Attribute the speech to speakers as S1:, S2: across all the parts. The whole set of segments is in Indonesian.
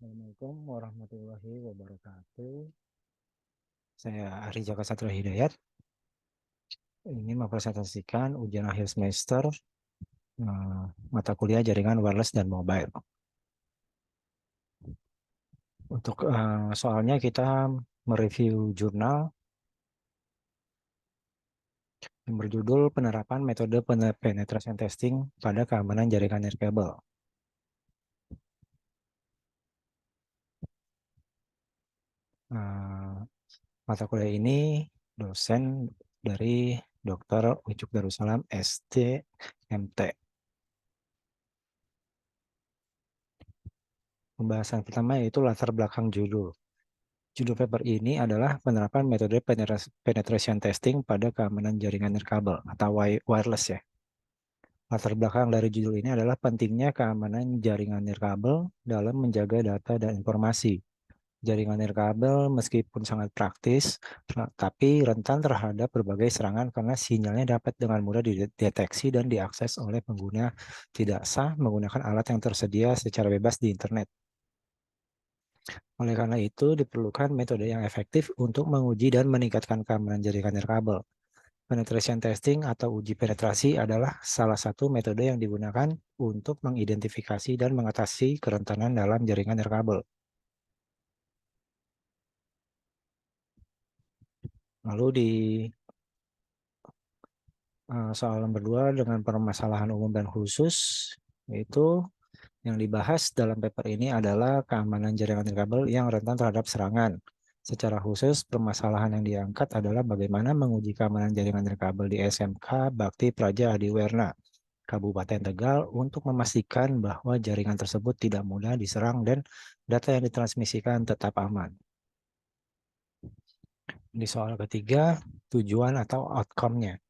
S1: Assalamualaikum warahmatullahi wabarakatuh. Saya Ari Jaka Satria Hidayat. Ingin mempresentasikan ujian akhir semester mata kuliah jaringan wireless dan mobile. Untuk soalnya kita mereview jurnal yang berjudul Penerapan Metode Penetration Testing pada Keamanan Jaringan Nirkabel. Eh, Mata kuliah ini dosen dari Dr. Ucuk Darussalam ST MT. Pembahasan pertama yaitu latar belakang judul. Judul paper ini adalah penerapan metode penetration testing pada keamanan jaringan nirkabel atau wireless ya. Latar belakang dari judul ini adalah pentingnya keamanan jaringan nirkabel dalam menjaga data dan informasi. Jaringan nirkabel meskipun sangat praktis, tapi rentan terhadap berbagai serangan karena sinyalnya dapat dengan mudah dideteksi dan diakses oleh pengguna tidak sah menggunakan alat yang tersedia secara bebas di internet. Oleh karena itu, diperlukan metode yang efektif untuk menguji dan meningkatkan keamanan jaringan nirkabel. Penetration testing atau uji penetrasi adalah salah satu metode yang digunakan untuk mengidentifikasi dan mengatasi kerentanan dalam jaringan nirkabel. Lalu di soal nomor 2 dengan permasalahan umum dan khusus, yaitu yang dibahas dalam paper ini adalah keamanan jaringan nirkabel yang rentan terhadap serangan. Secara khusus, permasalahan yang diangkat adalah bagaimana menguji keamanan jaringan nirkabel di SMK Bakti Praja Adiwerna, Kabupaten Tegal untuk memastikan bahwa jaringan tersebut tidak mudah diserang dan data yang ditransmisikan tetap aman. Di soal ketiga, tujuan atau outcome-nya.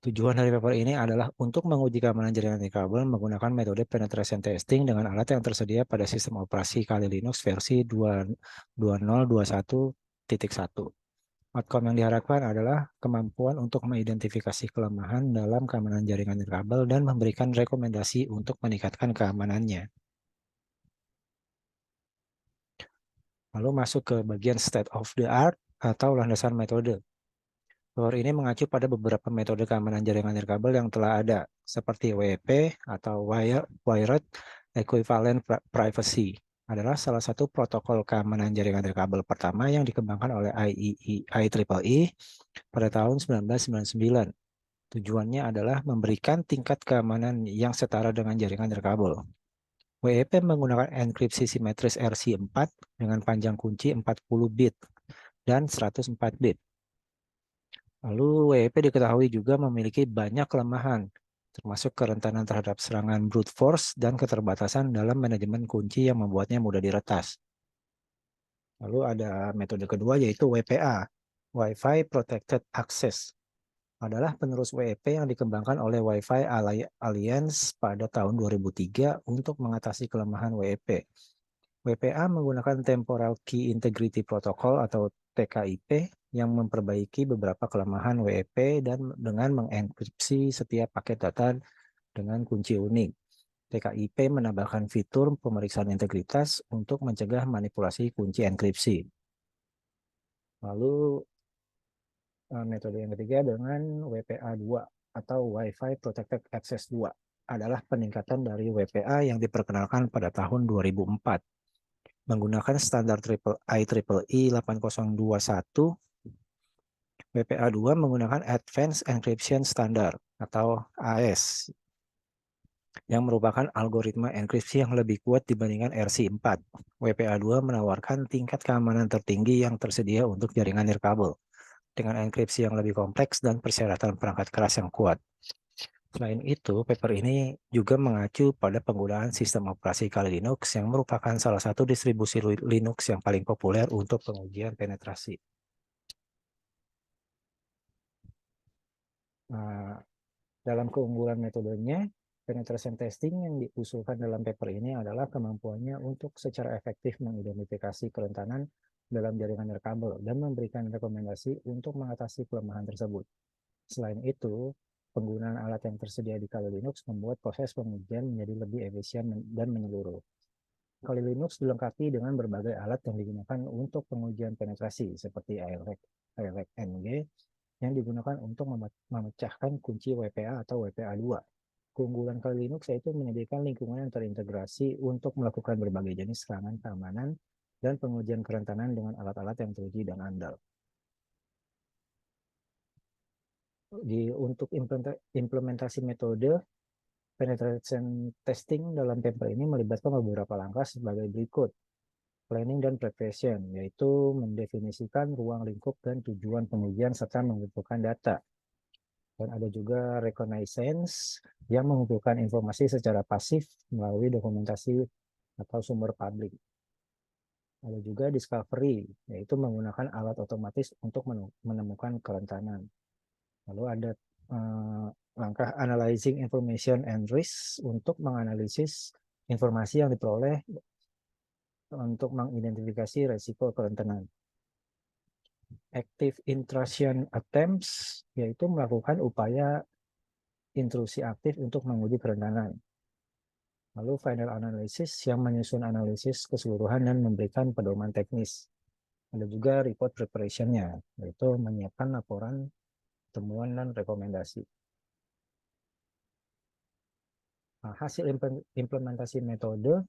S1: Tujuan dari paper ini adalah untuk menguji keamanan jaringan nirkabel menggunakan metode penetration testing dengan alat yang tersedia pada sistem operasi Kali Linux versi 2021.1. Outcome yang diharapkan adalah kemampuan untuk mengidentifikasi kelemahan dalam keamanan jaringan nirkabel dan memberikan rekomendasi untuk meningkatkan keamanannya. Lalu masuk ke bagian state of the art atau landasan metode. Paper ini mengacu pada beberapa metode keamanan jaringan nirkabel yang telah ada, seperti WEP atau Wired Equivalent Privacy, adalah salah satu protokol keamanan jaringan nirkabel pertama yang dikembangkan oleh IEEE pada tahun 1999. Tujuannya adalah memberikan tingkat keamanan yang setara dengan jaringan nirkabel. WEP menggunakan enkripsi simetris RC4 dengan panjang kunci 40 bit dan 104 bit. Lalu WEP diketahui juga memiliki banyak kelemahan, termasuk kerentanan terhadap serangan brute force dan keterbatasan dalam manajemen kunci yang membuatnya mudah diretas. Lalu ada metode kedua yaitu WPA, Wi-Fi Protected Access. Adalah penerus WEP yang dikembangkan oleh Wi-Fi Alliance pada tahun 2003 untuk mengatasi kelemahan WEP. WPA menggunakan Temporal Key Integrity Protocol atau TKIP yang memperbaiki beberapa kelemahan WEP dan dengan mengenkripsi setiap paket data dengan kunci unik. TKIP menambahkan fitur pemeriksaan integritas untuk mencegah manipulasi kunci enkripsi. Lalu metode yang ketiga dengan WPA2 atau Wi-Fi Protected Access 2 adalah peningkatan dari WPA yang diperkenalkan pada tahun 2004. Menggunakan standar IEEE 8021, WPA2 menggunakan Advanced Encryption Standard atau AES yang merupakan algoritma enkripsi yang lebih kuat dibandingkan RC4. WPA2 menawarkan tingkat keamanan tertinggi yang tersedia untuk jaringan nirkabel dengan enkripsi yang lebih kompleks dan persyaratan perangkat keras yang kuat. Selain itu, paper ini juga mengacu pada penggunaan sistem operasi Kali Linux yang merupakan salah satu distribusi Linux yang paling populer untuk pengujian penetrasi. Nah, dalam keunggulan metodenya, penetration testing yang diusulkan dalam paper ini adalah kemampuannya untuk secara efektif mengidentifikasi kerentanan dalam jaringan nirkabel dan memberikan rekomendasi untuk mengatasi kelemahan tersebut. Selain itu, penggunaan alat yang tersedia di Kali Linux membuat proses pengujian menjadi lebih efisien dan menyeluruh. Kali Linux dilengkapi dengan berbagai alat yang digunakan untuk pengujian penetrasi seperti AIREC NG yang digunakan untuk memecahkan kunci WPA atau WPA2. Keunggulan Kali Linux yaitu menyediakan lingkungan yang terintegrasi untuk melakukan berbagai jenis serangan keamanan dan pengujian kerentanan dengan alat-alat yang teruji dan andal. Untuk implementasi metode penetration testing dalam paper ini melibatkan beberapa langkah sebagai berikut. Planning dan preparation, yaitu mendefinisikan ruang lingkup dan tujuan pengujian serta mengumpulkan data. Dan ada juga reconnaissance yang mengumpulkan informasi secara pasif melalui dokumentasi atau sumber publik. Ada juga discovery, yaitu menggunakan alat otomatis untuk menemukan kerentanan. Lalu ada langkah analyzing information and risk untuk menganalisis informasi yang diperoleh untuk mengidentifikasi resiko kerentanan. Active intrusion attempts yaitu melakukan upaya intrusi aktif untuk menguji kerentanan. Lalu final analysis yang menyusun analisis keseluruhan dan memberikan pedoman teknis. Ada juga report preparation-nya, yaitu menyiapkan laporan, temuan, dan rekomendasi. Nah, hasil implementasi metode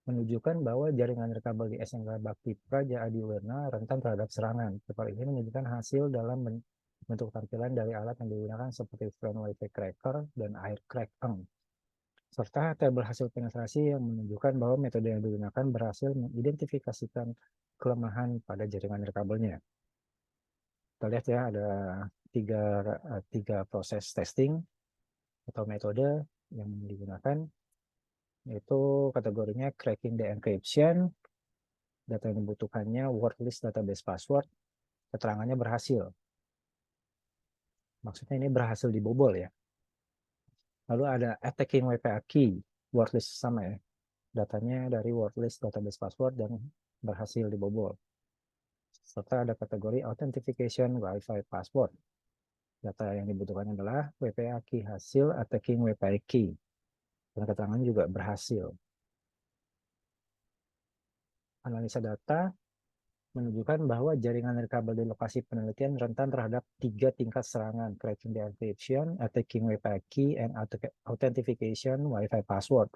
S1: menunjukkan bahwa jaringan nirkabel di SMK Bakti Praja Adiwerna rentan terhadap serangan. Paper ini menunjukkan hasil dalam bentuk tampilan dari alat yang digunakan seperti Front Wi-Fi Cracker dan Aircrack-Eng, serta tabel hasil penetrasi yang menunjukkan bahwa metode yang digunakan berhasil mengidentifikasikan kelemahan pada jaringan nirkabelnya. Kita lihat ya, ada tiga proses testing atau metode yang digunakan, yaitu kategorinya cracking the encryption, data yang dibutuhkannya wordlist database password, keterangannya berhasil. Maksudnya ini berhasil dibobol ya. Lalu ada attacking WPA key, wordlist sama ya. Datanya dari wordlist database password dan berhasil dibobol. Serta ada kategori authentication Wi-Fi password. Data yang dibutuhkan adalah WPA key hasil attacking WPA key. Dan keterangan juga berhasil. Analisa data menunjukkan bahwa jaringan nirkabel di lokasi penelitian rentan terhadap 3 tingkat serangan: cracking the encryption, attacking WPA key, and authentication Wi-Fi password.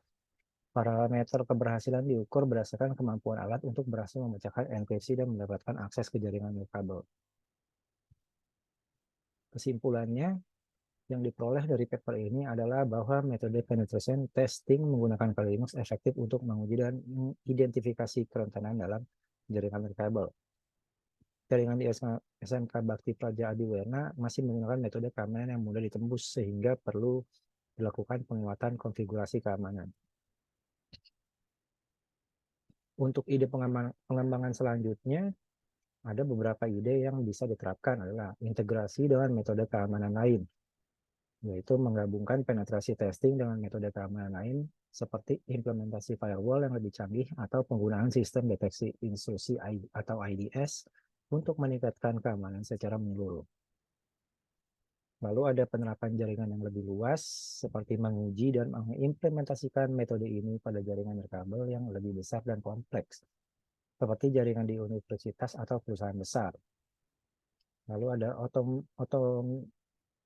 S1: Parameter keberhasilan diukur berdasarkan kemampuan alat untuk berhasil memecahkan enkripsi dan mendapatkan akses ke jaringan nirkabel. Kesimpulannya, yang diperoleh dari paper ini adalah bahwa metode penetration testing menggunakan Kali Linux efektif untuk menguji dan mengidentifikasi kerentanan dalam jaringan nirkabel. Jaringan di SMK Bakti Praja Adiwerna masih menggunakan metode keamanan yang mudah ditembus sehingga perlu dilakukan penguatan konfigurasi keamanan. Untuk ide pengembangan selanjutnya, ada beberapa ide yang bisa diterapkan adalah integrasi dengan metode keamanan lain, yaitu menggabungkan penetrasi testing dengan metode keamanan lain seperti implementasi firewall yang lebih canggih atau penggunaan sistem deteksi intrusi atau IDS untuk meningkatkan keamanan secara menyeluruh. Lalu ada penerapan jaringan yang lebih luas, seperti menguji dan mengimplementasikan metode ini pada jaringan nirkabel yang lebih besar dan kompleks, seperti jaringan di universitas atau perusahaan besar. Lalu ada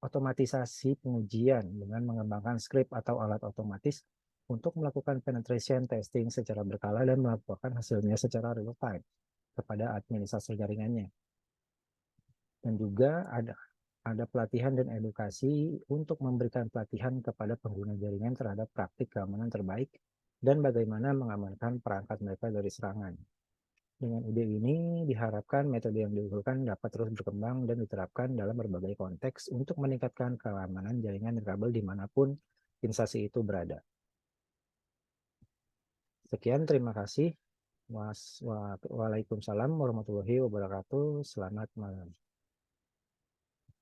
S1: otomatisasi pengujian dengan mengembangkan skrip atau alat otomatis untuk melakukan penetration testing secara berkala dan melaporkan hasilnya secara real time kepada administrator jaringannya. Dan juga ada pelatihan dan edukasi untuk memberikan pelatihan kepada pengguna jaringan terhadap praktik keamanan terbaik dan bagaimana mengamankan perangkat mereka dari serangan. Dengan ide ini, diharapkan metode yang diusulkan dapat terus berkembang dan diterapkan dalam berbagai konteks untuk meningkatkan keamanan jaringan nirkabel dimanapun instansi itu berada. Sekian, terima kasih. Waalaikumsalam warahmatullahi wabarakatuh. Selamat malam.